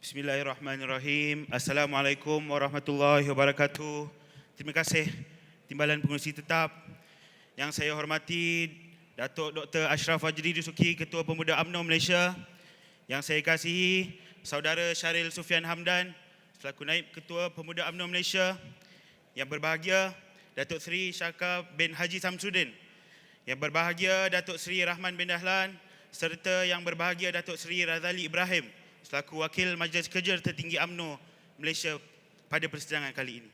Bismillahirrahmanirrahim. Assalamualaikum warahmatullahi wabarakatuh. Terima kasih Timbalan Pengurusi Tetap. Yang saya hormati Datuk Dr. Ashraf Fajri Dusuki, Ketua Pemuda UMNO Malaysia. Yang saya kasihi Saudara Syaril Sufian Hamdan, selaku Naib Ketua Pemuda UMNO Malaysia. Yang berbahagia Datuk Seri Syaka bin Haji Samsudin. Yang berbahagia Datuk Seri Rahman bin Dahlan, serta yang berbahagia Datuk Seri Razali Ibrahim, selaku Wakil Majlis Kerja Tertinggi UMNO Malaysia pada persidangan kali ini.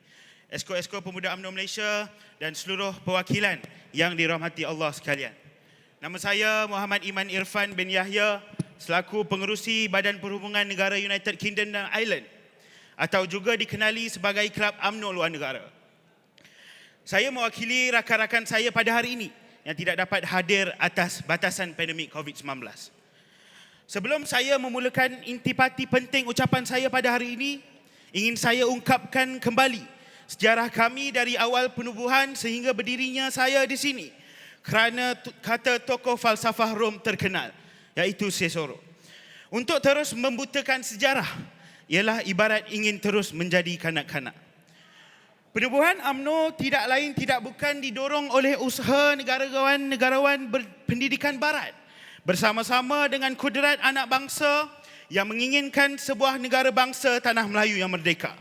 Esko-esko Pemuda UMNO Malaysia dan seluruh perwakilan yang dirahmati Allah sekalian. Nama saya Muhammad Iman Irfan bin Yahya, selaku Pengerusi Badan Perhubungan Negara United Kingdom dan Ireland, atau juga dikenali sebagai Kelab UMNO Luar Negara. Saya mewakili rakan-rakan saya pada hari ini yang tidak dapat hadir atas batasan pandemik COVID-19. Sebelum saya memulakan intipati penting ucapan saya pada hari ini, ingin saya ungkapkan kembali sejarah kami dari awal penubuhan sehingga berdirinya saya di sini kerana kata tokoh falsafah Rom terkenal, iaitu Cicero. Untuk terus membutakan sejarah ialah ibarat ingin terus menjadi kanak-kanak. Penubuhan UMNO tidak lain tidak bukan didorong oleh usaha negarawan berpendidikan barat bersama-sama dengan kudrat anak bangsa yang menginginkan sebuah negara bangsa tanah Melayu yang merdeka.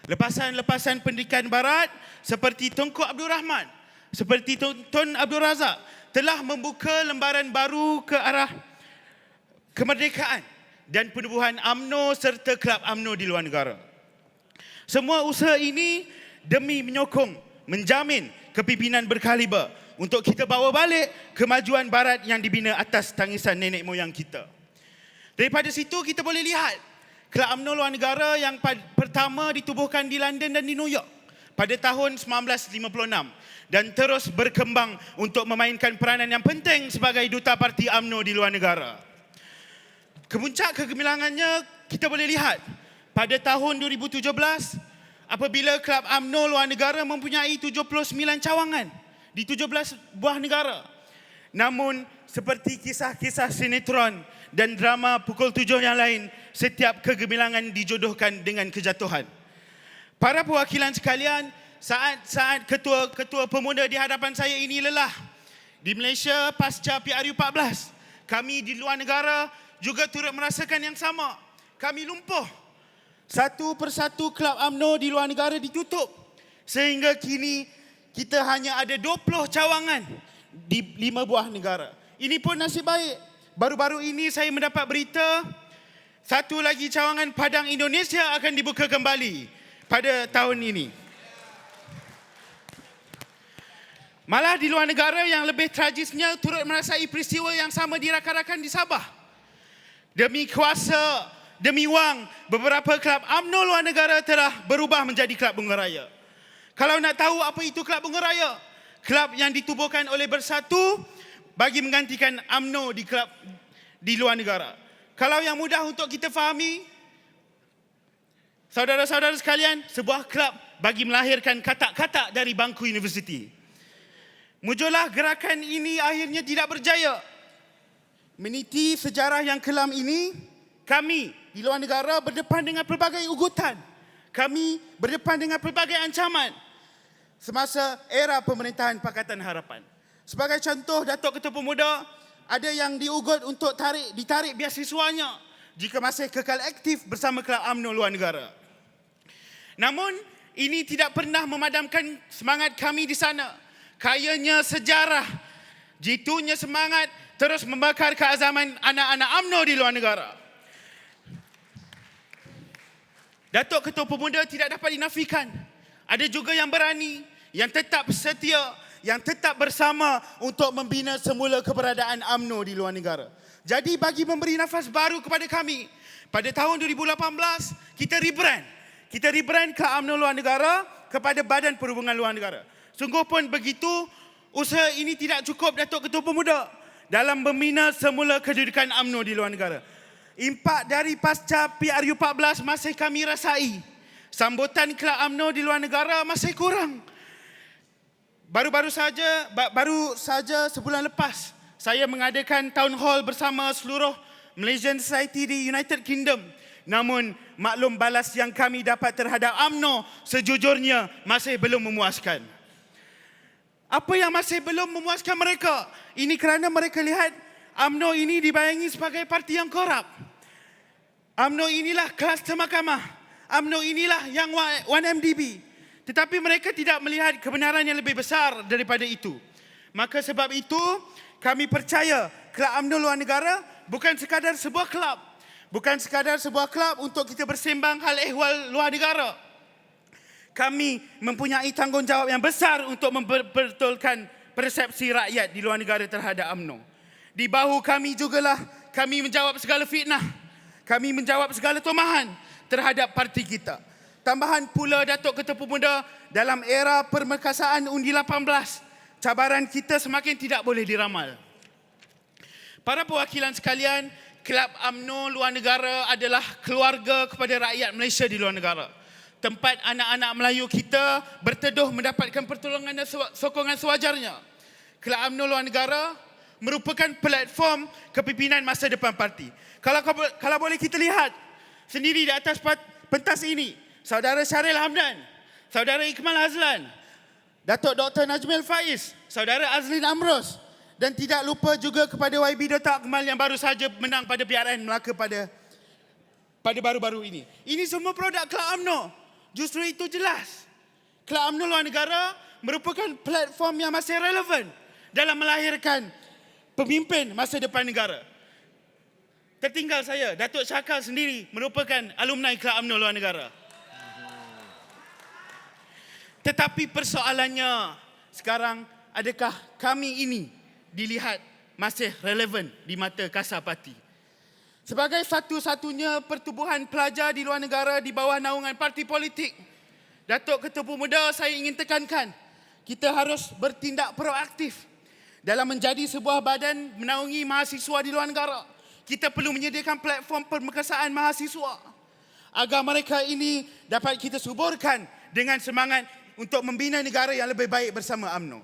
Lepasan-lepasan pendidikan barat seperti Tunku Abdul Rahman, seperti Tun Abdul Razak telah membuka lembaran baru ke arah kemerdekaan dan penubuhan UMNO serta Kelab UMNO di luar negara. Semua usaha ini demi menyokong, menjamin kepimpinan berkaliber untuk kita bawa balik kemajuan barat yang dibina atas tangisan nenek moyang kita. Daripada situ kita boleh lihat Kelab UMNO Luar Negara yang pertama ditubuhkan di London dan di New York pada tahun 1956 dan terus berkembang untuk memainkan peranan yang penting sebagai duta parti UMNO di luar negara. Kemuncak kegemilangannya kita boleh lihat pada tahun 2017 apabila Kelab UMNO Luar Negara mempunyai 79 cawangan di 17 buah negara. Namun seperti kisah-kisah sinetron dan drama pukul 7 yang lain, setiap kegemilangan dijodohkan dengan kejatuhan. Para perwakilan sekalian, saat ketua pemuda di hadapan saya ini lelah di Malaysia pasca PRU14, kami di luar negara juga turut merasakan yang sama. Kami lumpuh. Satu persatu Kelab UMNO di luar negara ditutup sehingga kini kita hanya ada 20 cawangan di 5 buah negara. Ini pun nasib baik. Baru-baru ini saya mendapat berita satu lagi cawangan Padang Indonesia akan dibuka kembali pada tahun ini. Malah di luar negara yang lebih tragisnya turut merasai peristiwa yang sama di rakan-rakan di Sabah. Demi kuasa, demi wang, beberapa Kelab UMNO luar negara telah berubah menjadi Kelab Bunga Raya. Kalau nak tahu apa itu Kelab Bunga Raya, kelab yang ditubuhkan oleh Bersatu bagi menggantikan UMNO di kelab di luar negara. Kalau yang mudah untuk kita fahami, saudara-saudara sekalian, sebuah kelab bagi melahirkan katak-katak dari bangku universiti. Muncullah gerakan ini akhirnya tidak berjaya. Meniti sejarah yang kelam ini, kami di luar negara berdepan dengan pelbagai ugutan. Kami berdepan dengan pelbagai ancaman semasa era pemerintahan Pakatan Harapan. Sebagai contoh, Datuk Ketua Pemuda ada yang diugut untuk ditarik biasiswanya jika masih kekal aktif bersama Kelab UMNO Luar Negara. Namun, ini tidak pernah memadamkan semangat kami di sana. Kayanya sejarah, jitunya semangat terus membakar keazaman anak-anak UMNO di luar negara. Datuk Ketua Pemuda tidak dapat dinafikan. Ada juga yang berani, yang tetap setia, yang tetap bersama untuk membina semula keberadaan UMNO di luar negara. Jadi bagi memberi nafas baru kepada kami, pada tahun 2018 kita rebrand. Kita rebrand ke UMNO Luar Negara kepada Badan Perhubungan Luar Negara. Sungguh pun begitu, usaha ini tidak cukup Datuk Ketua Pemuda dalam membina semula kedudukan UMNO di luar negara. Impak dari pasca PRU14 masih kami rasai. Sambutan Kelab UMNO di luar negara masih kurang. Baru saja sebulan lepas saya mengadakan town hall bersama seluruh Malaysian Society di United Kingdom Namun maklum balas yang kami dapat terhadap UMNO sejujurnya masih belum memuaskan. Apa yang masih belum memuaskan mereka? Ini kerana mereka lihat UMNO ini dibayangi sebagai parti yang korup. UMNO inilah kluster mahkamah. UMNO inilah yang 1MDB. Tetapi mereka tidak melihat kebenaran yang lebih besar daripada itu. Maka sebab itu, kami percaya Kelab UMNO Luar Negara bukan sekadar sebuah kelab. Bukan sekadar sebuah kelab untuk kita bersembang hal ehwal luar negara. Kami mempunyai tanggungjawab yang besar untuk memperbetulkan persepsi rakyat di luar negara terhadap UMNO. Di bahu kami jugalah kami menjawab segala fitnah. Kami menjawab segala tomahan terhadap parti kita. Tambahan pula Datuk Ketua Pemuda, dalam era permekasaan undi 18, cabaran kita semakin tidak boleh diramal. Para perwakilan sekalian, Kelab UMNO Luar Negara adalah keluarga kepada rakyat Malaysia di luar negara. Tempat anak-anak Melayu kita berteduh mendapatkan pertolongan dan sokongan sewajarnya. Kelab UMNO Luar Negara merupakan platform kepimpinan masa depan parti. Kalau boleh kita lihat sendiri di atas pentas ini, Saudara Syaril Hamdan, Saudara Ikmal Hazlan, Datuk Dr. Najmil Faiz, Saudara Azlin Amros, dan tidak lupa juga kepada YB Datuk Akmal yang baru saja menang pada PRN Melaka pada baru-baru ini. Ini semua produk Kelab UMNO. Justru itu jelas. Kelab UMNO Luar Negara merupakan platform yang masih relevan dalam melahirkan pemimpin masa depan negara. Tertinggal saya, Datuk Syakal sendiri merupakan alumni Kelab UMNO Luar Negara. Tetapi persoalannya sekarang, adakah kami ini dilihat masih relevan di mata kasar parti? Sebagai satu-satunya pertubuhan pelajar di luar negara di bawah naungan parti politik, Datuk Ketua Pemuda, saya ingin tekankan, kita harus bertindak proaktif dalam menjadi sebuah badan menaungi mahasiswa di luar negara. Kita perlu menyediakan platform permekasaan mahasiswa agar mereka ini dapat kita suburkan dengan semangat untuk membina negara yang lebih baik bersama UMNO.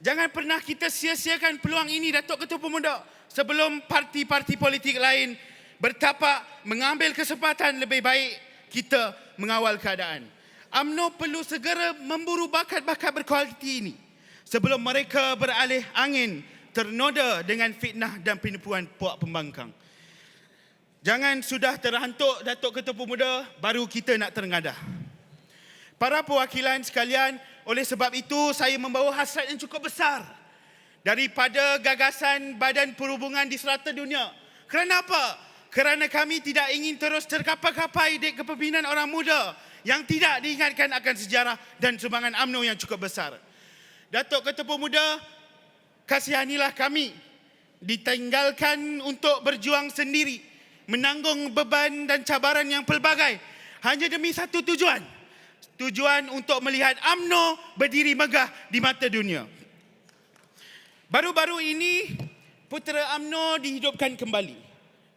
Jangan pernah kita sia-siakan peluang ini, Datuk Ketua Pemuda, sebelum parti-parti politik lain bertapak mengambil kesempatan lebih baik kita mengawal keadaan. UMNO perlu segera memburu bakat-bakat berkualiti ini sebelum mereka beralih angin ternoda dengan fitnah dan penipuan puak pembangkang. Jangan sudah terhantuk, Datuk Ketua Pemuda, baru kita nak terengadah. Para perwakilan sekalian, oleh sebab itu saya membawa hasrat yang cukup besar daripada gagasan Badan Perhubungan di serata dunia. Kerana apa? Kerana kami tidak ingin terus terkapai-kapai di kepimpinan orang muda yang tidak diingatkan akan sejarah dan sumbangan UMNO yang cukup besar. Datuk Ketua Pemuda, kasihanilah kami ditinggalkan untuk berjuang sendiri, menanggung beban dan cabaran yang pelbagai hanya demi satu tujuan. Tujuan untuk melihat UMNO berdiri megah di mata dunia. Baru-baru ini, putera UMNO dihidupkan kembali.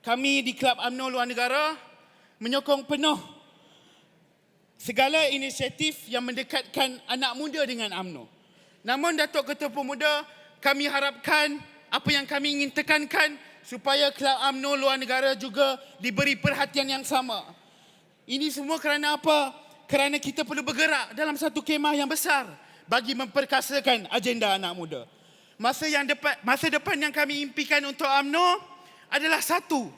Kami di Kelab UMNO Luar Negara menyokong penuh segala inisiatif yang mendekatkan anak muda dengan UMNO. Namun Datuk Ketua Pemuda, kami harapkan apa yang kami ingin tekankan supaya Kelab UMNO Luar Negara juga diberi perhatian yang sama. Ini semua kerana apa? Kerana kita perlu bergerak dalam satu kemah yang besar bagi memperkasakan agenda anak muda. Masa depan yang kami impikan untuk UMNO adalah satu.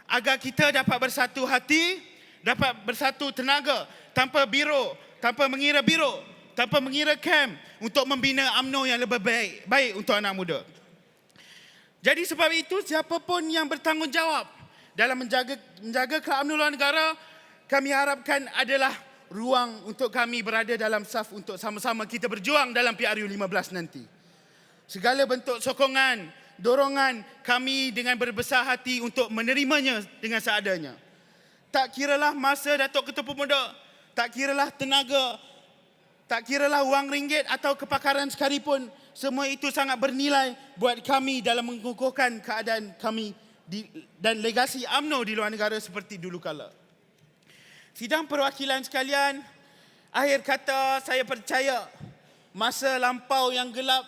Agar kita dapat bersatu hati, dapat bersatu tenaga, tanpa mengira biro, tanpa mengira kem, untuk membina UMNO yang lebih baik untuk anak muda. Jadi sebab itu, siapapun yang bertanggungjawab dalam menjaga Kelab UMNO Luar Negara, kami harapkan adalah ruang untuk kami berada dalam saf untuk sama-sama kita berjuang dalam PRU 15 nanti. Segala bentuk sokongan, dorongan kami dengan berbesar hati untuk menerimanya dengan seadanya. Tak kiralah masa Datuk Ketua Pemuda, tak kiralah tenaga, tak kiralah wang ringgit atau kepakaran sekalipun, semua itu sangat bernilai buat kami dalam mengukuhkan keadaan kami dan legasi UMNO di luar negara seperti dulu kala. Sidang perwakilan sekalian, akhir kata saya percaya masa lampau yang gelap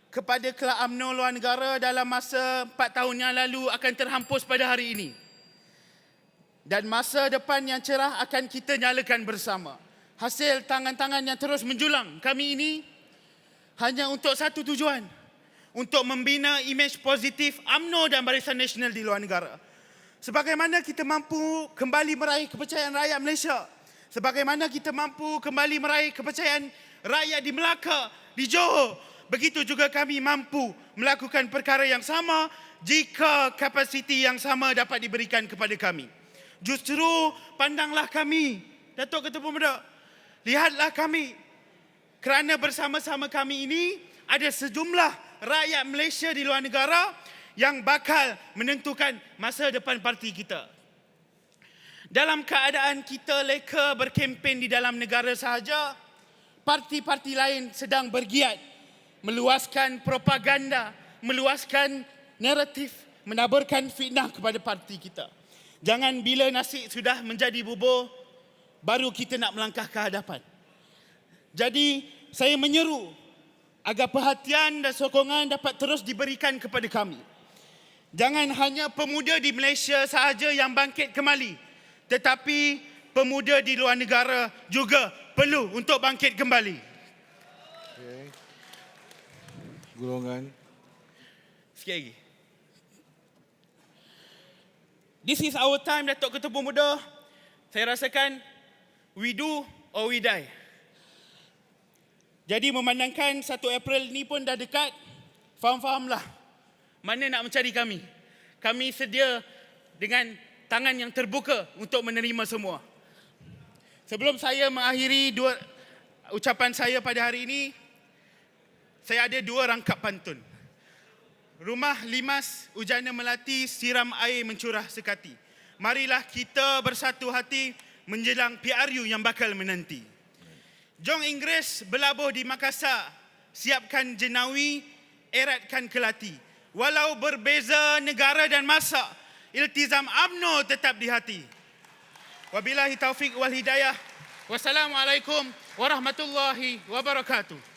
kepada Kelab UMNO Luar Negara dalam masa 4 tahun yang lalu akan terhampus pada hari ini. dan masa depan yang cerah akan kita nyalakan bersama. Hasil tangan-tangan yang terus menjulang kami ini hanya untuk satu tujuan, untuk membina imej positif UMNO dan Barisan Nasional di luar negara. Sebagaimana kita mampu kembali meraih kepercayaan rakyat Malaysia, sebagaimana kita mampu kembali meraih kepercayaan rakyat di Melaka, di Johor, begitu juga kami mampu melakukan perkara yang sama jika kapasiti yang sama dapat diberikan kepada kami. Justru pandanglah kami, Datuk Ketua Pemuda, lihatlah kami, kerana bersama-sama kami ini ada sejumlah rakyat Malaysia di luar negara yang bakal menentukan masa depan parti kita. Dalam keadaan kita leka berkempen di dalam negara sahaja, parti-parti lain sedang bergiat meluaskan propaganda, meluaskan naratif, menaburkan fitnah kepada parti kita. Jangan bila nasi sudah menjadi bubur, baru kita nak melangkah ke hadapan. Jadi, saya menyeru agar perhatian dan sokongan dapat terus diberikan kepada kami. Jangan hanya pemuda di Malaysia sahaja yang bangkit kembali, tetapi pemuda di luar negara juga perlu untuk bangkit kembali. Okay. Golongan. Sikit lagi. This is our time, Datuk Ketua Pemuda. Saya rasakan we do or we die. Jadi memandangkan 1 April ni pun dah dekat, faham-fahamlah mana nak mencari kami. Kami sedia dengan tangan yang terbuka untuk menerima semua. Sebelum saya mengakhiri ucapan saya pada hari ini, saya ada 2 rangkap pantun. Rumah limas, ujana melati, siram air mencurah sekati. Marilah kita bersatu hati menjelang PRU yang bakal menanti. Jong Inggeris berlabuh di Makassar, siapkan jenawi, eratkan kelati. Walau berbeza negara dan masa, iltizam UMNO tetap di hati. Wabillahi taufiq wal hidayah. Wassalamualaikum warahmatullahi wabarakatuh.